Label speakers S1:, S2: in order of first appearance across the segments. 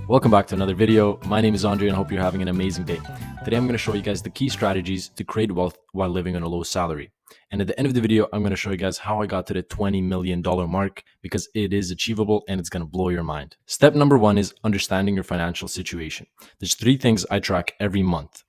S1: Welcome back to another video. My name is Andre and I hope you're having an amazing day. Today I'm going to show you guys the key strategies to create wealth while living on a low salary. And at the end of the video, I'm going to show you guys how I got to the $20 million mark because it is achievable and it's going to blow your mind. Step number one is understanding your financial situation. There's three things I track every month: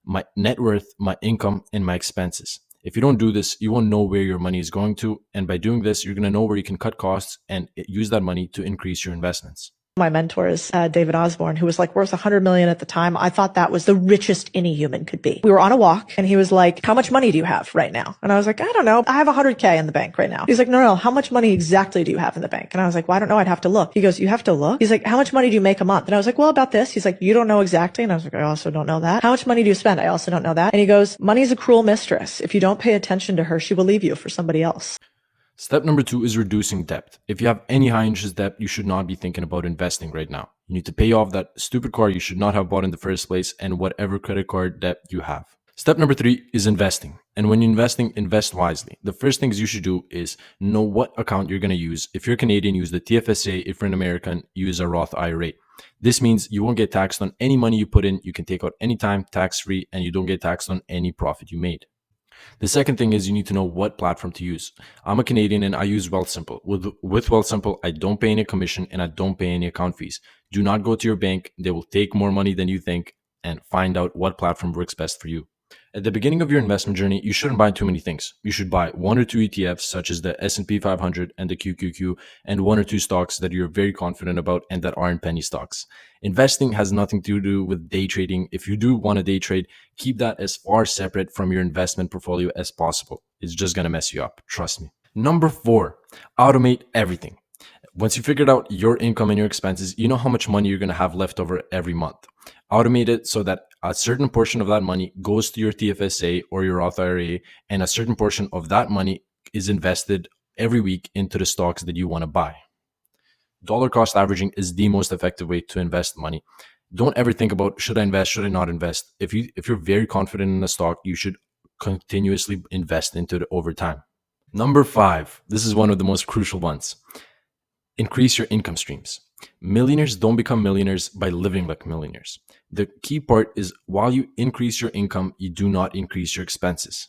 S1: my net worth, my income, and my expenses. If you don't do this, you won't know where your money is going to. And by doing this, you're going to know where you can cut costs and use that money to increase your investments.
S2: My mentor is David Osborne, who was like worth 100 million at the time. I thought that was the richest any human could be. We were on a walk and he was like, "How much money do you have right now?" And I was like, "I don't know. I have 100K in the bank right now." He's like, No, how much money exactly do you have in the bank?" And I was like, "Well, I don't know. I'd have to look." He goes, "You have to look?" He's like, "How much money do you make a month?" And I was like, "Well, about this." He's like, "You don't know exactly?" And I was like, "I also don't know that." "How much money do you spend?" "I also don't know that." And he goes, "Money is a cruel mistress. If you don't pay attention to her, she will leave you for somebody else."
S1: Step number two is reducing debt. If you have any high interest debt, you should not be thinking about investing right now. You need to pay off that stupid car you should not have bought in the first place and whatever credit card debt you have. Step number three is investing. And when you're investing, invest wisely. The first things you should do is know what account you're going to use. If you're Canadian, use the TFSA. If you're an American, use a Roth IRA. This means you won't get taxed on any money you put in. You can take out anytime tax-free and you don't get taxed on any profit you made. The second thing is you need to know what platform to use. I'm a Canadian and I use Wealthsimple. With Wealthsimple, I don't pay any commission and I don't pay any account fees. Do not go to your bank. They will take more money than you think, and find out what platform works best for you. At the beginning of your investment journey, you shouldn't buy too many things. You should buy one or two ETFs such as the S&P 500 and the QQQ, and one or two stocks that you're very confident about and that aren't penny stocks. Investing has nothing to do with day trading. If you do want to day trade, keep that as far separate from your investment portfolio as possible. It's just going to mess you up. Trust me. Number four, automate everything. Once you figured out your income and your expenses, you know how much money you're going to have left over every month. Automate it so that a certain portion of that money goes to your TFSA or your Roth IRA, and a certain portion of that money is invested every week into the stocks that you want to buy. Dollar cost averaging is the most effective way to invest money. Don't ever think about, should I invest, should I not invest? If you're very confident in a stock, you should continuously invest into it over time. Number five, this is one of the most crucial ones. Increase your income streams. Millionaires don't become millionaires by living like millionaires. The key part is while you increase your income, you do not increase your expenses.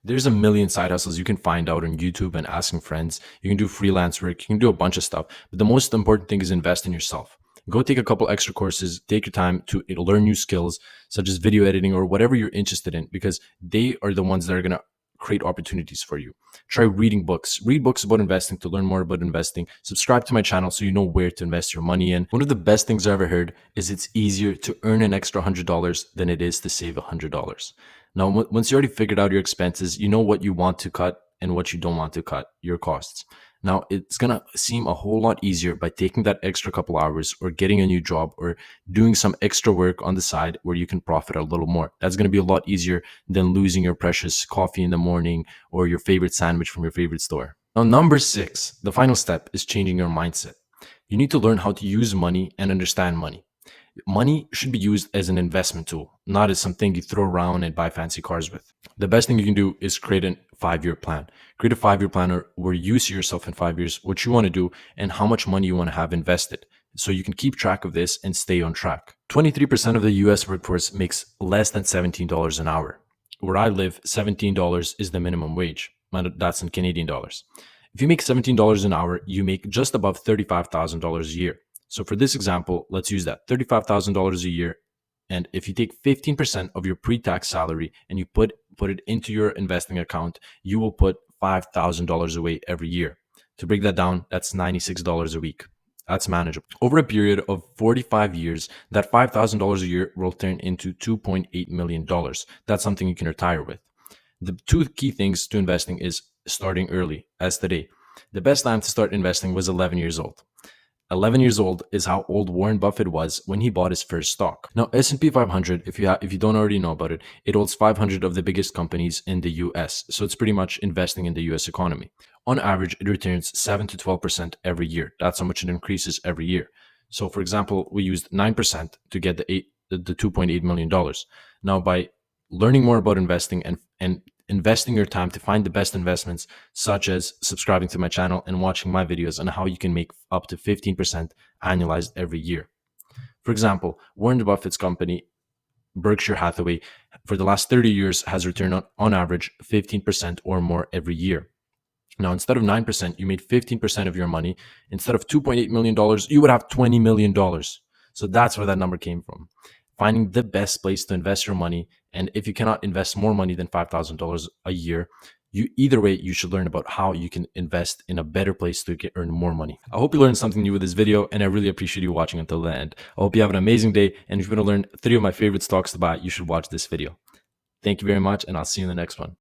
S1: There's a million side hustles you can find out on YouTube and asking friends. You can do freelance work. You can do a bunch of stuff. But the most important thing is invest in yourself. Go take a couple extra courses. Take your time to learn new skills such as video editing or whatever you're interested in, because they are the ones that are going to create opportunities for you. Try reading books. Read books about investing to learn more about investing. Subscribe to my channel so you know where to invest your money in. One of the best things I ever heard is it's easier to earn an extra $100 than it is to save $100. Now, once you already figured out your expenses, you know what you want to cut and what you don't want to cut, your costs. Now, it's going to seem a whole lot easier by taking that extra couple hours or getting a new job or doing some extra work on the side where you can profit a little more. That's going to be a lot easier than losing your precious coffee in the morning or your favorite sandwich from your favorite store. Now, number six, the final step is changing your mindset. You need to learn how to use money and understand money. Money should be used as an investment tool, not as something you throw around and buy fancy cars with. The best thing you can do is create a 5-year plan. Create a 5-year planner where you see yourself in 5 years, what you want to do, and how much money you want to have invested. So you can keep track of this and stay on track. 23% of the US workforce makes less than $17 an hour. Where I live, $17 is the minimum wage. That's in Canadian dollars. If you make $17 an hour, you make just above $35,000 a year. So for this example, let's use that $35,000 a year. And if you take 15% of your pre-tax salary and you put it into your investing account, you will put $5,000 away every year. To break that down, that's $96 a week. That's manageable. Over a period of 45 years, that $5,000 a year will turn into $2.8 million. That's something you can retire with. The two key things to investing is starting early, as today. The best time to start investing was 11 years old. 11 years old is how old Warren Buffett was when he bought his first stock. Now, S&P 500, if you don't already know about it, it holds 500 of the biggest companies in the US. So it's pretty much investing in the US economy. On average, it returns 7 to 12% every year. That's how much it increases every year. So for example, we used 9% to get the $2.8 million. Now, by learning more about investing and investing your time to find the best investments, such as subscribing to my channel and watching my videos on how you can make up to 15% annualized every year. For example, Warren Buffett's company, Berkshire Hathaway, for the last 30 years has returned on average 15% or more every year. Now, instead of 9%, you made 15% of your money. Instead of $2.8 million, you would have $20 million. So that's where that number came from. Finding the best place to invest your money. And if you cannot invest more money than $5,000 a year, either way, you should learn about how you can invest in a better place to earn more money. I hope you learned something new with this video, and I really appreciate you watching until the end. I hope you have an amazing day. And if you want to learn 3 of my favorite stocks to buy, you should watch this video. Thank you very much, and I'll see you in the next one.